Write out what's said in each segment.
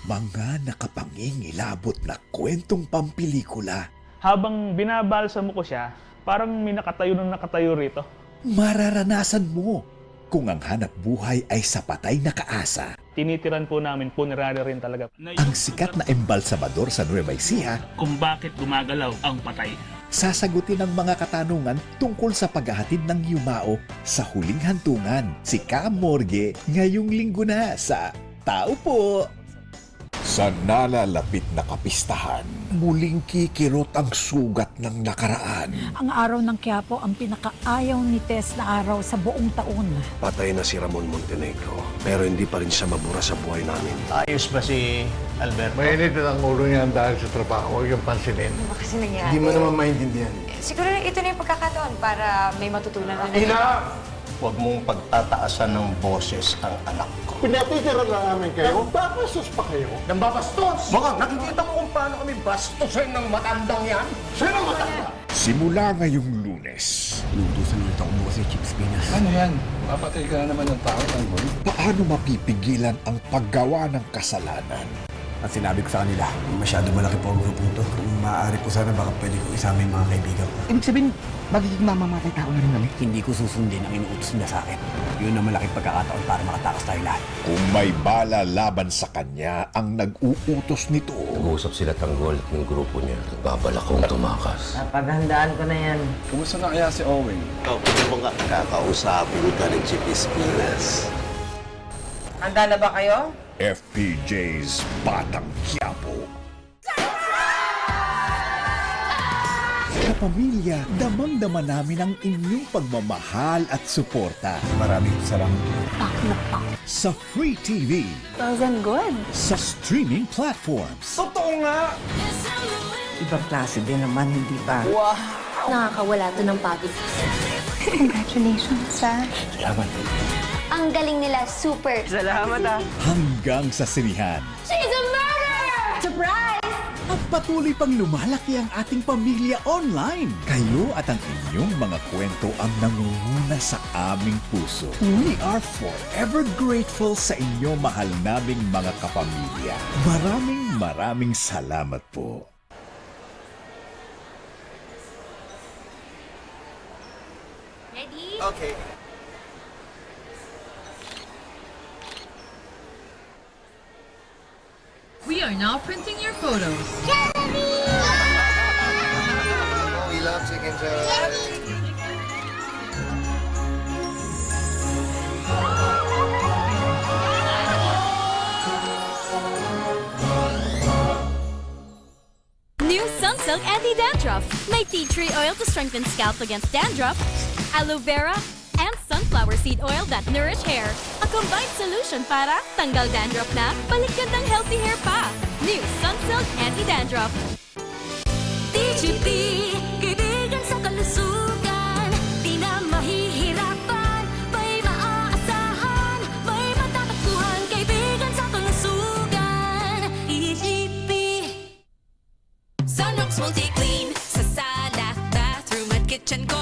Mga nakapangingilabot na kwentong pampelikula. Habang binabalsa mo ko siya, parang may nakatayo rito. Mararanasan mo kung ang hanap buhay ay sa patay na kaasa. Tinitiran po namin, punerarya rin talaga. Ang sikat na embalsamador sa Nueva Ecija, Kung bakit gumagalaw ang patay. sasagutin ang mga katanungan tungkol sa paghahatid ng yumao sa huling hantungan. Si Cam Morgue ngayong linggo na sa Tao Po! Sa nalalapit na kapistahan, muling kikirot ang sugat ng nakaraan. Ang araw ng Quiapo ang pinakaayaw ni Tess na araw sa buong taon. Patay na si Ramon Montenegro, pero hindi pa rin siya mabura sa buhay namin. Ayos ba si Alberto? Mainit na ang ulo niya dahil sa trabaho. Huwag yung pansinin. Ano ba kasi nangyari? Hindi mo naman maintindihan. Siguro ito na yung pagkakataon para may matutunan ako. Huwag mong pagtataasan ng boses ang anak ko. Pinatitira na namin kayo. Babastos pa kayo. Nang babastos! Baka nakikita mo kung paano kami bastusin ng matandang yan? Sino matanda? Simula ngayong Lunes, Inuutusan ulit ako bukas si Chips Pinas. Ano yan? Mapatay ka na naman ng tao, tanggol. paano mapipigilan ang paggawa ng kasalanan? At sinabi ko sa kanila, masyado malaki po ang grupong to. Kung maaari po sana, baka pwede ko isama yung mga kaibigan ko. Ibig sabihin, magiging mamamatay tao na rin kami. Hindi ko susundin ang inuutos nila sa akin. Yun ang malaking pagkakataon para makatakas tayo lahat. Kung may bala laban sa kanya ang nag-uutos nito, Nag-uusap sila tanggol at ng grupo niya. Nagbabala kong tumakas. Napaghandaan ko na yan. Kumusta na kaya si Owen? Ikaw, pwede mo nga kakausapin ka ng Chips Pinas. Handa na ba kayo? FPJ's Batang Quiapo. Kapamilya, damang-dama namin ang inyong pagmamahal at suporta. Maraming salamat. Pak na pak. Sa Free TV, Wasn't good. sa streaming platforms, Ibang klase din naman, hindi ba? Nakakawala to ng pagod. Congratulations, ha? Salamat. Ang galing nila, super. Salamat ah. hanggang sa sinihan. She's a murderer! Surprise! At patuloy pang lumalaki ang ating pamilya online. Kayo at ang inyong mga kwento ang nangunguna sa aming puso. We are forever grateful sa inyo, mahal naming mga kapamilya. Maraming salamat po. Ready? Okay. We are now printing your photos. We love chicken joy. New Sunsilk Anti-Dandruff. May tea tree oil to strengthen scalp against dandruff, aloe vera, and sunflower seed oil that nourish hair. A combined solution para tanggal dandruff na, balik gandang healthy hair pa. New Sunsilk Anti-Dandruff. TGP, kaibigan sa kalusugan. Di na mahihirapan, may maaasahan, may matatakbuhan. Kaibigan sa kalusugan. TGP. Sunrox Multi-Clean sa sala, bathroom at kitchen ko.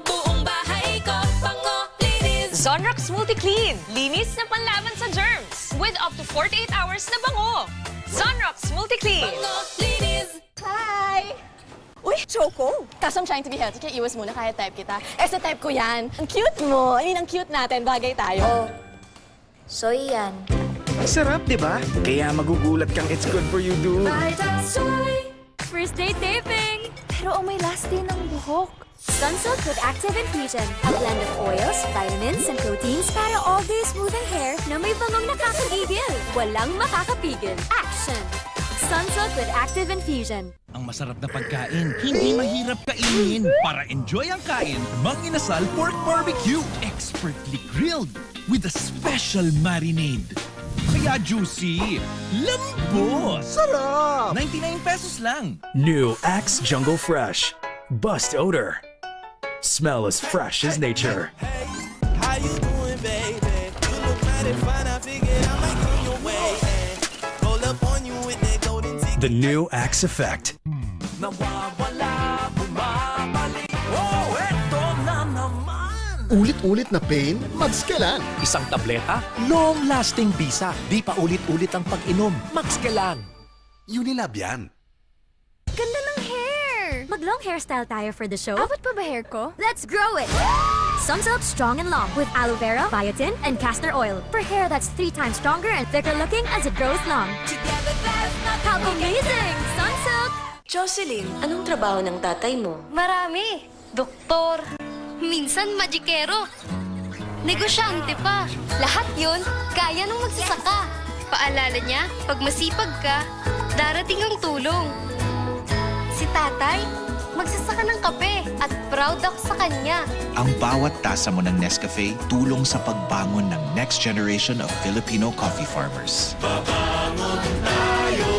Buong bahay ko, pango-linis. Zonrox Multi-Clean. Linis na panlaban sa germs. With up to 48 hours na bango. Zonrox Multi-Clean. Pango-linis. Hi! Uy, Choco! Kaso I'm trying to be healthy, kaya iwas muna kaya type kita. Eh, sa type ko yan. Ang cute mo. I mean, ang cute natin. Bagay tayo. Oh, soy yan. Sarap, di ba? Kaya magugulat kang it's good for you, dude. Soy! First day taping! Pero may last day ng buhok. Sunsilk with Active Infusion. A blend of oils, vitamins, and proteins para all-day smoothing hair na may bangong nakakagigil. Walang makakapigil. Action! Sunsilk with Active Infusion. Ang masarap na pagkain, hindi mahirap kainin. Para enjoy ang kain, Mang Inasal Pork Barbecue. Expertly grilled with a special marinade. Kaya juicy, lambot, sarap! 99 pesos lang. New Axe Jungle Fresh. Bust odor. Smell as fresh as nature. How you doing, baby? You look mighty fine, I figured I might come your way. Roll up on you with that golden ticket. The new Axe Effect. Nawawala, bumabalik. Oh, eto na naman. ulit-ulit na pain? Magskelan. Isang tableta, long-lasting bisa. Di pa ulit-ulit ang pag-inom. Magskelan. Unilab yan. Ganda ng hair! Mag-long hairstyle tayo for the show. Abot pa ba hair ko? Let's grow it! Sunsilk Strong and Long with aloe vera, biotin, and castor oil for hair that's 3 times stronger and thicker looking as it grows long. Together, there's nothing. How amazing! Sunsilk! Jocelyn, anong trabaho ng tatay mo? Marami. Doktor. Minsan magikero. Negosyante pa. Lahat yun, kaya nung magsasaka. Paalala niya, pag masipag ka, darating ang tulong. Si tatay, magsasaka ng kape at proud ako sa kanya. Ang bawat tasa mo ng Nescafe tulong sa pagbangon ng next generation of Filipino coffee farmers. Babangon tayo.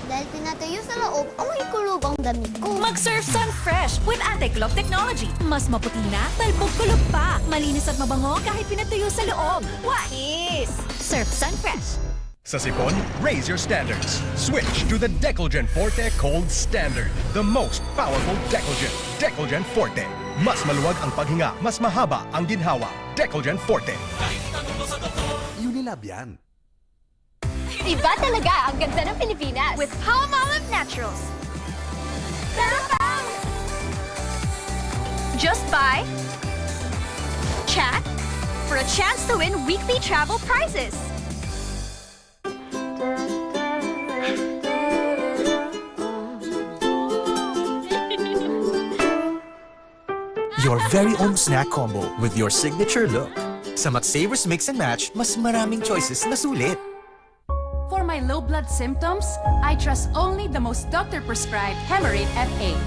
Dahil pinatayo sa loob, amoy kulog ang damit ko. Mag-Surf Sun Fresh with Anti-Clog Technology. Mas maputi na, talbog-kulog pa. Malinis at mabango kahit pinatuyo sa loob. Wais! Surf Sun Fresh. Sa sipon, raise your standards. Switch to the Decolgen Forte Cold Standard. The most powerful Decolgen. Decolgen Forte. Mas maluwag ang paghinga, mas mahaba ang ginhawa. Decolgen Forte. Unilab yan. Iba talaga ang ganda ng Pilipinas. With Palmolive Naturals. Just buy, chat, for a chance to win weekly travel prizes. Your very own snack combo with your signature look. Sa McSavers Mix and Match, mas maraming choices na sulit. For my low blood symptoms, I trust only the most doctor-prescribed Hemarate FA.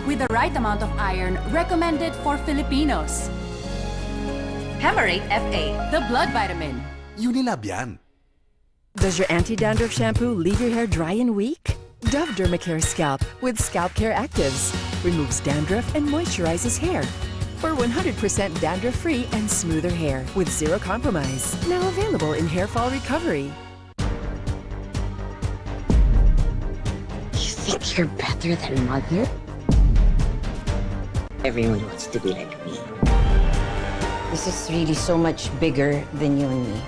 With the right amount of iron recommended for Filipinos. Hemarate FA, the blood vitamin. Unilab yan. Does your anti-dandruff shampoo leave your hair dry and weak? Dove Dermacare Scalp with Scalp Care Actives removes dandruff and moisturizes hair for 100% dandruff-free and smoother hair with zero compromise. Now available in hair fall recovery. You think you're better than Mother? Everyone wants to be like me. This is really so much bigger than you and me.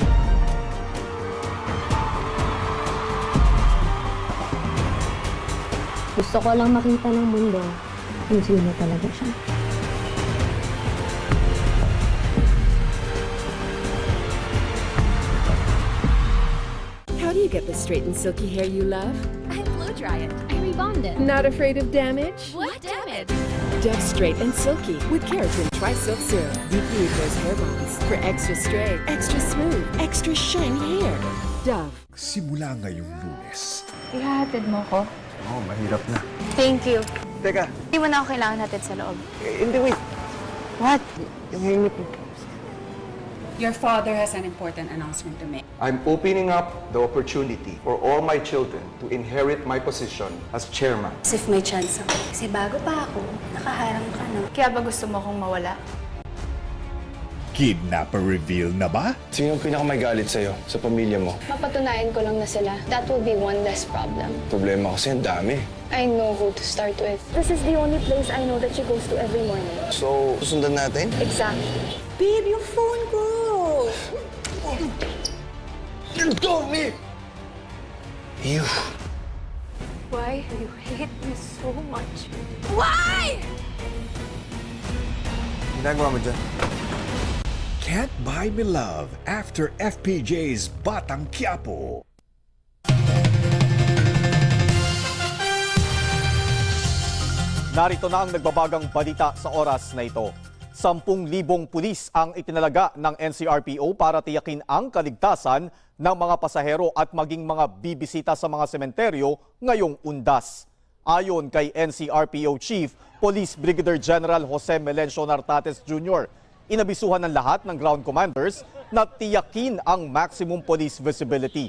Gusto ko lang makita ng mundo kung sino talaga siya. How do you get the straight and silky hair you love? I blow dry it. I rebond it. Not afraid of damage? What damage? Dove Straight and Silky with Keratin Tri-Silk Serum. Deeply repairs hair bonds for extra straight, extra smooth, extra shiny hair. Dove. Simula ngayong Lunes, Ihahatid mo ko? Oo, mahirap na. Thank you. Teka. Hindi mo na ako kailangan hatid sa loob. Hindi, wait. What? Yung helmet mo. Your father has an important announcement to make. I'm opening up the opportunity for all my children to inherit my position as chairman. As if may chance ako. Kasi bago pa ako, nakaharang ka na. Kaya ba gusto mo akong mawala? kidnapper reveal na ba? Sino ang pinakamagalit sa'yo sa pamilya mo? Mapatunayan ko lang na sila. That will be one less problem. Problema kasi ang dami. I know who to start with. This is the only place I know that she goes to every morning. So, susundan natin? Exactly. Babe, yung phone ko! You told me! You. Why do you hate me so much? Why? Ginagawa mo dyan? Can't Buy Me Love after FPJ's Batang Quiapo. Narito na ang nagbabagang balita sa oras na ito. 10,000 pulis ang itinalaga ng NCRPO para tiyakin ang kaligtasan ng mga pasahero at maging mga bibisita sa mga sementeryo ngayong Undas. Ayon kay NCRPO Chief Police Brigadier General Jose Melencio Nartates Jr., inabisuhan ng lahat ng ground commanders na tiyakin ang maximum police visibility.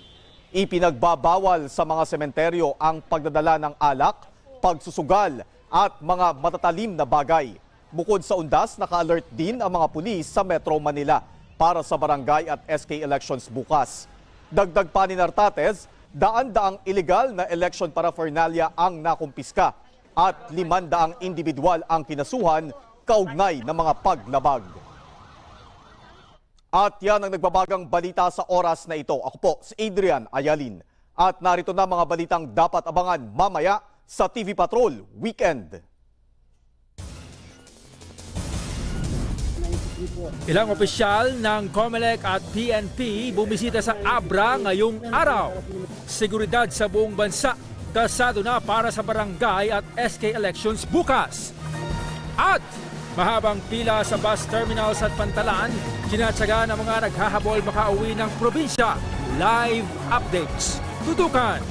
Ipinagbabawal sa mga sementeryo ang pagdadala ng alak, pagsusugal at mga matatalim na bagay. Bukod sa Undas, naka-alert din ang mga pulis sa Metro Manila para sa barangay at SK elections bukas. Dagdag pa ni Nartates, daan-daang illegal na election paraphernalia ang nakumpiska. at 500 individual ang kinasuhan kaugnay ng mga paglabag. At yan ang nagbabagang balita sa oras na ito. Ako po si Adrian Ayalin. At narito na mga balitang dapat abangan mamaya sa TV Patrol Weekend. Ilang opisyal ng COMELEC at PNP bumisita sa Abra ngayong araw. Seguridad sa buong bansa, kasado na para sa barangay at SK elections bukas. At mahabang pila sa bus terminals at Pantalan, kinatsaga ng mga naghahabol makauwi ng probinsya. Live updates. Tutukan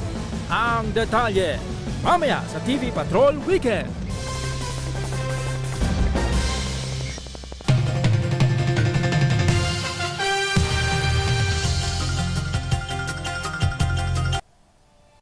ang detalye mamaya sa TV Patrol Weekend.